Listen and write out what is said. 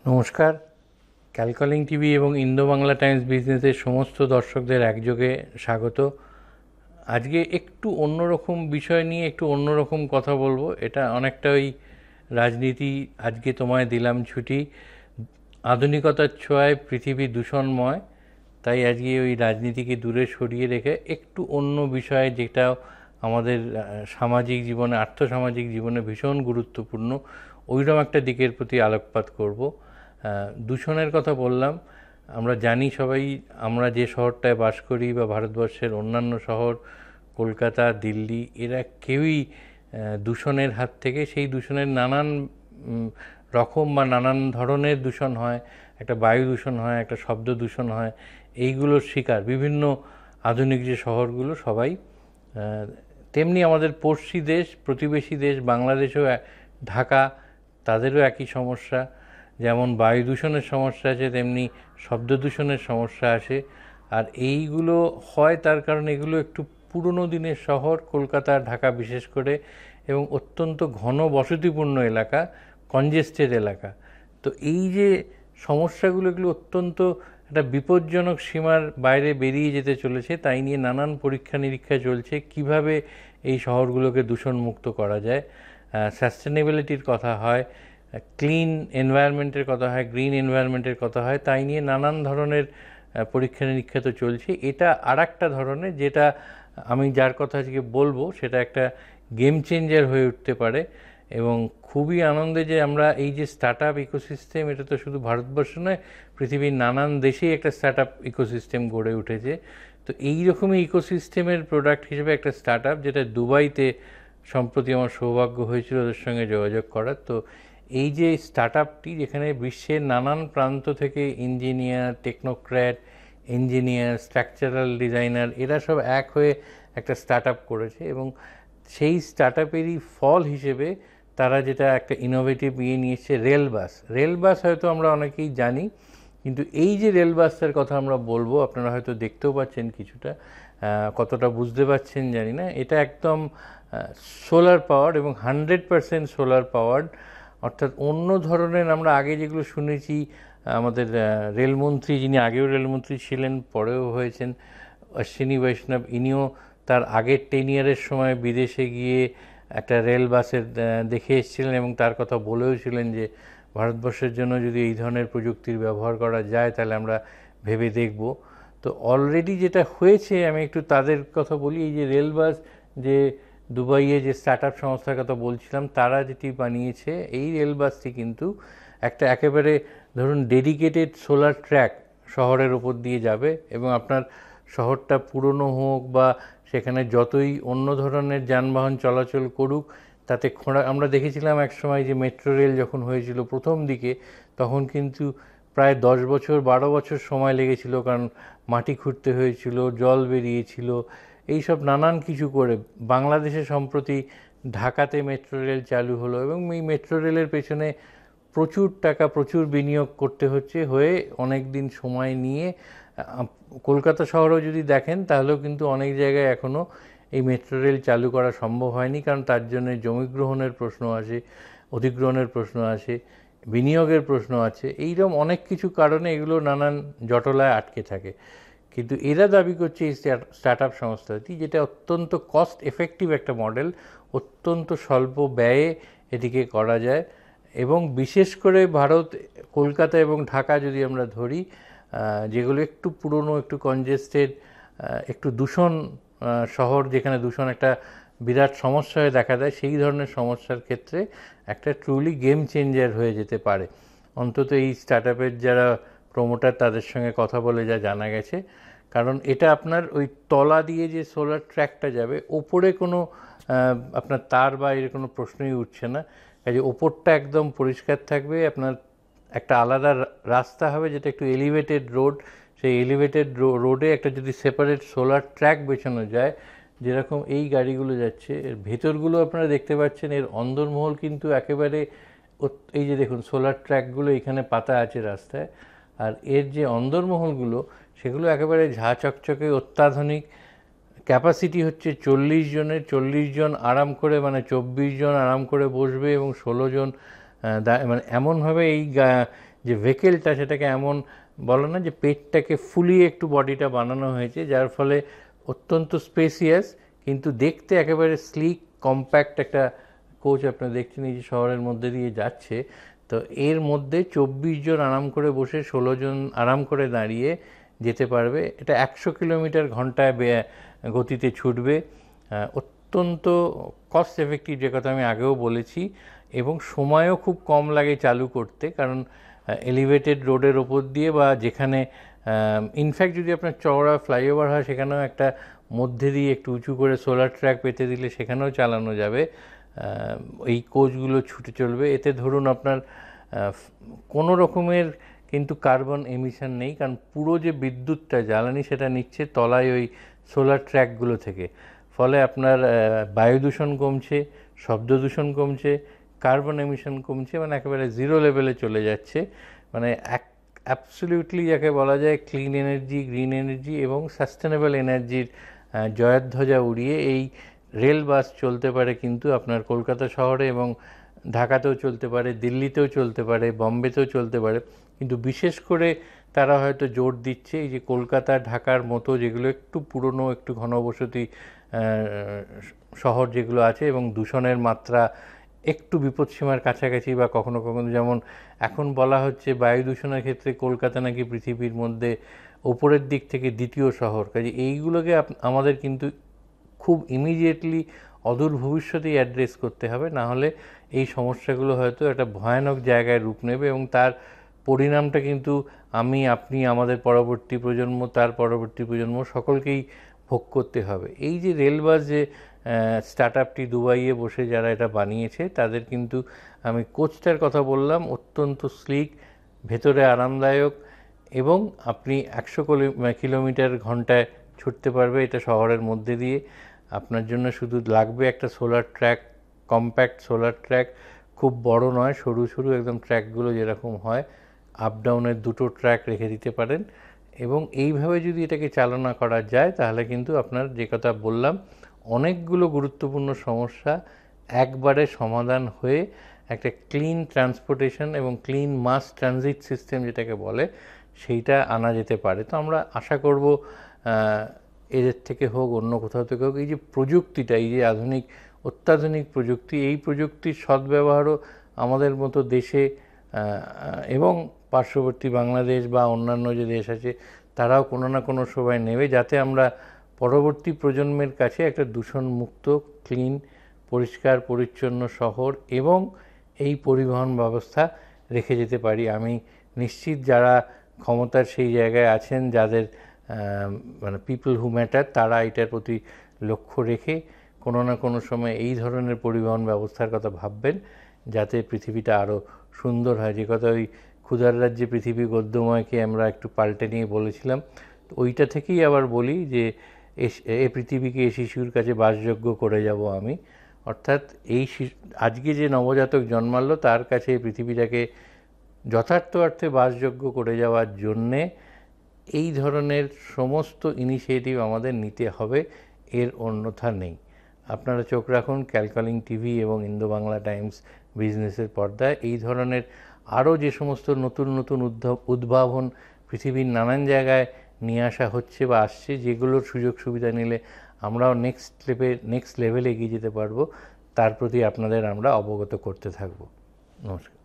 নমস্কার। ক্যালকলিং টিভি এবং Indo Bangla Times বিজনেসের সমস্ত দর্শকদের একযোগে স্বাগত। আজকে একটু অন্যরকম বিষয় নিয়ে একটু অন্যরকম কথা বলবো। এটা অনেকটা ওই রাজনীতি, আজকে তোমায় দিলাম ছুটি, আধুনিকতার ছোঁয়ায় পৃথিবী দূষণময়, তাই আজকে ওই রাজনীতিকে দূরে সরিয়ে রেখে একটু অন্য বিষয়ে, যেটা আমাদের সামাজিক জীবনে, আর্থসামাজিক জীবনে ভীষণ গুরুত্বপূর্ণ, ওইরকম একটা দিকের প্রতি আলোকপাত করব। দূষণের কথা বললাম, আমরা জানি সবাই, আমরা যে শহরটায় বাস করি বা ভারতবর্ষের অন্যান্য শহর কলকাতা, দিল্লি, এরা কেউই দূষণের হাত থেকে, সেই দূষণের নানান রকম বা নানান ধরনের দূষণ হয়, একটা বায়ু দূষণ হয়, একটা শব্দ দূষণ হয়, এইগুলোর শিকার বিভিন্ন আধুনিক যে শহরগুলো সবাই। তেমনি আমাদের পড়শি দেশ, প্রতিবেশী দেশ বাংলাদেশেও, ঢাকা, তাদেরও একই সমস্যা। যেমন বায়ু দূষণের সমস্যা আছে, তেমনি শব্দ দূষণের সমস্যা আসে। আর এইগুলো হয় তার কারণ এগুলো একটু পুরনো দিনের শহর, কলকাতা, ঢাকা বিশেষ করে, এবং অত্যন্ত ঘন বসতিপূর্ণ এলাকা, কনজেস্টেড এলাকা। তো এই যে সমস্যাগুলো, এগুলো অত্যন্ত একটা বিপজ্জনক সীমার বাইরে বেরিয়ে যেতে চলেছে। তাই নিয়ে নানান পরীক্ষা নিরীক্ষা চলছে, কিভাবে এই শহরগুলোকে দূষণমুক্ত করা যায়। সাস্টেনেবিলিটির কথা হয়, ক্লিন এনভায়রনমেন্টের কথা হয়, গ্রিন এনভায়রনমেন্টের কথা হয়, তাই নিয়ে নানান ধরনের পরীক্ষা নিরীক্ষা তো চলছে। এটা আর একটা ধরনের, যেটা আমি যার কথা আজকে বলবো, সেটা একটা গেম চেঞ্জার হয়ে উঠতে পারে। এবং খুবই আনন্দে যে আমরা এই যে স্টার্ট আপ ইকোসিস্টেম, এটা তো শুধু ভারতবর্ষ নয়, পৃথিবীর নানান দেশেই একটা স্টার্ট আপ ইকোসিস্টেম গড়ে উঠেছে। তো এই রকমই ইকোসিস্টেমের প্রোডাক্ট হিসেবে একটা স্টার্ট আপ, যেটা দুবাইতে সম্প্রতি আমার সৌভাগ্য হয়েছিল ওদের সঙ্গে যোগাযোগ করার। তো এই যে স্টার্ট আপটি, যেখানে বিশ্বের নানান প্রান্ত থেকে engineer, technocrat, engineer, structural designer, এরা সব এক হয়ে একটা স্টার্ট আপ করেছে, এবং সেই স্টার্ট আপেরই ফল হিসেবে তারা যেটা একটা ইনোভেটিভ নিয়ে এসছে, রেল বাস। রেল বাস হয়তো আমরা অনেকেই জানি, কিন্তু এই যে রেল বাসের কথা আমরা বলবো, আপনারা হয়তো দেখতেও পাচ্ছেন কিছুটা, কতটা বুঝতে পারছেন জানি না। এটা একদম সোলার পাওয়ার্ড এবং 100% সোলার পাওয়ার্ড। অর্থাৎ অন্য ধরনের, আমরা আগে যেগুলো শুনেছি, আমাদের রেলমন্ত্রী, যিনি আগেও রেলমন্ত্রী ছিলেন, পরেও হয়েছেন, অশ্বিনী বৈষ্ণব, ইনিও তার আগের 10 ইয়ারের সময় বিদেশে গিয়ে একটা রেল বাসের দেখে এসেছিলেন, এবং তার কথা বলেও ছিলেন যে ভারতবর্ষের জন্য যদি এই ধরনের প্রযুক্তির ব্যবহার করা যায় তাহলে আমরা ভেবে দেখব। তো অলরেডি যেটা হয়েছে, আমি একটু তাদের কথা বলি। এই যে রেল বাস, যে দুবাইয়ে যে স্টার্ট আপ সংস্থার কথা বলছিলাম, তারা যেটি বানিয়েছে, এই রেল বাসটি কিন্তু একটা একেবারে, ধরুন, ডেডিকেটেড সোলার ট্র্যাক শহরের ওপর দিয়ে যাবে, এবং আপনার শহরটা পুরনো হোক বা সেখানে যতই অন্য ধরনের যানবাহন চলাচল করুক, তাতে আমরা দেখেছিলাম এক সময় যে মেট্রো রেল যখন হয়েছিল প্রথম দিকে, তখন কিন্তু প্রায় 10 বছর 12 বছর সময় লেগেছিল, কারণ মাটি খুঁড়তে হয়েছিল, জল বেরিয়েছিল, এইসব নানান কিছু করে। বাংলাদেশে সম্প্রতি ঢাকাতে মেট্রো রেল চালু হলো, এবং এই মেট্রো রেলের পেছনে প্রচুর টাকা, প্রচুর বিনিয়োগ করতে হচ্ছে, হয়ে অনেক দিন সময় নিয়ে। কলকাতা শহরেও যদি দেখেন, তাহলেও কিন্তু অনেক জায়গায় এখনও এই মেট্রো রেল চালু করা সম্ভব হয়নি, কারণ তার জন্য জমি গ্রহণের প্রশ্ন আছে, অধিগ্রহণের প্রশ্ন আছে, বিনিয়োগের প্রশ্ন আছে, এইরকম অনেক কিছু কারণে এগুলো নানান জটলায় আটকে থাকে। কিন্তু এরা দাবি করছে, এই স্টার্ট আপ সংস্থাটি, যেটা অত্যন্ত কস্ট এফেক্টিভ একটা মডেল, অত্যন্ত স্বল্প ব্যয়ে এটিকে করা যায়। এবং বিশেষ করে ভারত, কলকাতা এবং ঢাকা যদি আমরা ধরি, যেগুলো একটু পুরনো, একটু কনজেস্টেড, একটু দূষণ শহর, যেখানে দূষণ একটা বিরাট সমস্যা হয়ে দেখা দেয়, সেই ধরনের সমস্যার ক্ষেত্রে একটা ট্রুলি গেম চেঞ্জার হয়ে যেতে পারে। অন্তত এই স্টার্ট আপের যারা প্রমোটার, তাদের সঙ্গে কথা বলে যা জানা গেছে। কারণ এটা আপনার ওই তলা দিয়ে যে সোলার ট্র্যাকটা যাবে, ওপরে কোনো আপনার তার বা এর কোনো প্রশ্নই উঠছে না। কাজে ওপরটা একদম পরিষ্কার থাকবে, আপনার একটা আলাদা রাস্তা হবে, যেটা একটু এলিভেটেড রোড। সেই এলিভেটেড রোডে একটা যদি সেপারেট সোলার ট্র্যাক বেছানো যায়, যেরকম এই গাড়িগুলো যাচ্ছে, এর ভেতরগুলো আপনারা দেখতে পাচ্ছেন, এর অন্দরমহল কিন্তু একেবারে, এই যে দেখুন সোলার ট্র্যাকগুলো এখানে পাতা আছে রাস্তায়, আর এর যে অন্দরমহলগুলো, সেগুলো একেবারে ঝাঁ চকচকে, অত্যাধুনিক। ক্যাপাসিটি হচ্ছে 40 জনের, 40 জন আরাম করে, মানে 24 জন আরাম করে বসবে, এবং 16 জন মানে এমনভাবে এই যে ভেকেলটা সেটাকে এমন বলো না যে পেটটাকে ফুলিয়ে একটু বডিটা বানানো হয়েছে, যার ফলে অত্যন্ত স্পেসিয়াস কিন্তু দেখতে একেবারে স্লিক কম্প্যাক্ট একটা কোচ আপনারা দেখছেন এই যে শহরের মধ্যে দিয়ে যাচ্ছে। তো এর মধ্যে 24 জন আরাম করে বসে 16 জন আরাম করে দাঁড়িয়ে যেতে পারবে। এটা 100 কিলোমিটার ঘন্টায় গতিতে ছুটবে। অত্যন্ত কস্ট এফেক্টিভ, যে কথা আমি আগেও বলেছি, এবং সময়ও খুব কম লাগে চালু করতে, কারণ এলিভেটেড রোডের ওপর দিয়ে বা যেখানে ইনফ্যাক্ট যদি আপনার চওড়া ফ্লাইওভার হয় সেখানেও একটা মধ্যে দিয়ে একটু উঁচু করে সোলার ট্র্যাক পেতে দিলে সেখানেও চালানো যাবে। এই কোচগুলো ছুটে চলবে। এতে ধরুন আপনার কোনো রকমের কিন্তু কার্বন এমিশন নেই, কারণ পুরো যে বিদ্যুৎটা জ্বালানি সেটা নিচ্ছে তলায় ওই সোলার ট্র্যাকগুলো থেকে। ফলে আপনার বায়ু দূষণ কমছে, শব্দ দূষণ কমছে, কার্বন এমিশন কমছে, মানে একেবারে জিরো লেভেলে চলে যাচ্ছে। মানে অ্যাবসলিউটলি যাকে বলা যায় ক্লিন এনার্জি, গ্রিন এনার্জি এবং সাস্টেনেবল এনার্জির জয়ধ্বজা উড়িয়ে এই রেল বাস চলতে পারে কিন্তু আপনার কলকাতা শহরে, এবং ঢাকাতেও চলতে পারে, দিল্লিতেও চলতে পারে, বম্বেতেও চলতে পারে। কিন্তু বিশেষ করে তারা হয়তো জোর দিচ্ছে এই যে কলকাতা ঢাকার মতো যেগুলো একটু পুরনো, একটু ঘনবসতি শহর যেগুলো আছে এবং দূষণের মাত্রা একটু বিপদসীমার কাছাকাছি, বা কখনো কখনো যেমন এখন বলা হচ্ছে বায়ু দূষণের ক্ষেত্রে কলকাতা নাকি পৃথিবীর মধ্যে ওপরের দিক থেকে দ্বিতীয় শহর। কাজে এইগুলোকে আমাদের কিন্তু খুব ইমিডিয়েটলি অদূর ভবিষ্যতেই অ্যাড্রেস করতে হবে, না হলে এই সমস্যাগুলো হয়তো একটা ভয়ানক জায়গায় রূপ নেবে এবং তার পরিণামটা কিন্তু আমি, আপনি, আমাদের পরবর্তী প্রজন্ম, তার পরবর্তী প্রজন্ম সকলকেই ভোগ করতে হবে। এই যে রেলবাস যে স্টার্ট আপটি দুবাইয়ে বসে যারা এটা বানিয়েছে তাদের কিন্তু আমি কোচটার কথা বললাম, অত্যন্ত স্লিক, ভেতরে আরামদায়ক, এবং আপনি 100 কিলোমিটার ঘন্টায় ছুটতে পারবে এটা শহরের মধ্যে দিয়ে। আপনার জন্য শুধু লাগবে একটা solar track, compact solar track, খুব বড় নয়, সরু সরু একদম ট্র্যাকগুলো যেরকম হয়, আপ ডাউনের দুটো ট্র্যাক রেখে দিতে পারেন। এবং এইভাবে যদি এটাকে চালনা করা যায় তাহলে কিন্তু আপনার যে কথা বললাম অনেকগুলো গুরুত্বপূর্ণ সমস্যা একবারে সমাধান হয়ে একটা ক্লিন ট্রান্সপোর্টেশন এবং ক্লিন মাস ট্রানজিট সিস্টেম যেটাকে বলে সেইটা আনা যেতে পারে। তো আমরা আশা করব এদের থেকে হোক অন্য কোথাও থেকে হোক, এই যে প্রযুক্তিটা, এই যে আধুনিক অত্যাধুনিক প্রযুক্তি, এই প্রযুক্তির সদ্ব্যবহারও আমাদের মতো দেশে এবং পার্শ্ববর্তী বাংলাদেশ বা অন্যান্য যে দেশ আছে তারাও কোনো না কোনো সময় নেবে, যাতে আমরা পরবর্তী প্রজন্মের কাছে একটা দূষণমুক্ত, ক্লিন, পরিষ্কার পরিচ্ছন্ন শহর এবং এই পরিবহন ব্যবস্থা রেখে যেতে পারি। আমি নিশ্চিত যারা ক্ষমতার সেই জায়গায় আছেন, যাদের মানে পিপল হু ম্যাটার, তারা এটার প্রতি লক্ষ্য রেখে কোনো না কোনো সময় এই ধরনের পরিবহন ব্যবস্থার কথা ভাববেন, যাতে পৃথিবীটা আরও সুন্দর হয়। যে কথা ওই ক্ষুধার রাজ্যে পৃথিবী গদ্যময়কে আমরা একটু পাল্টে নিয়ে বলেছিলাম, তো ওইটা থেকেই আবার বলি যে এ পৃথিবীকে এ শিশুর কাছে বাসযোগ্য করে যাব আমি। অর্থাৎ এই আজকে যে নবজাতক জন্মালো তার কাছে এই পৃথিবীটাকে যথার্থ অর্থে বাসযোগ্য করে যাওয়ার জন্যে এই ধরনের সমস্ত ইনিশিয়েটিভ আমাদের নিতে হবে, এর অন্যথা নেই। আপনারা চোখ রাখুন ক্যালকালিং টিভি এবং ইন্দো বাংলা টাইমস বিজনেসের পর্দায়। এই ধরনের আরও যে সমস্ত নতুন নতুন উদ্ভাবন পৃথিবীর নানান জায়গায় নিয়ে আসা হচ্ছে বা আসছে, যেগুলোর সুযোগ সুবিধা নিলে আমরাও নেক্সট লেভেলে এগিয়ে যেতে পারবো, তার প্রতি আপনাদের আমরা অবগত করতে থাকব। নমস্কার।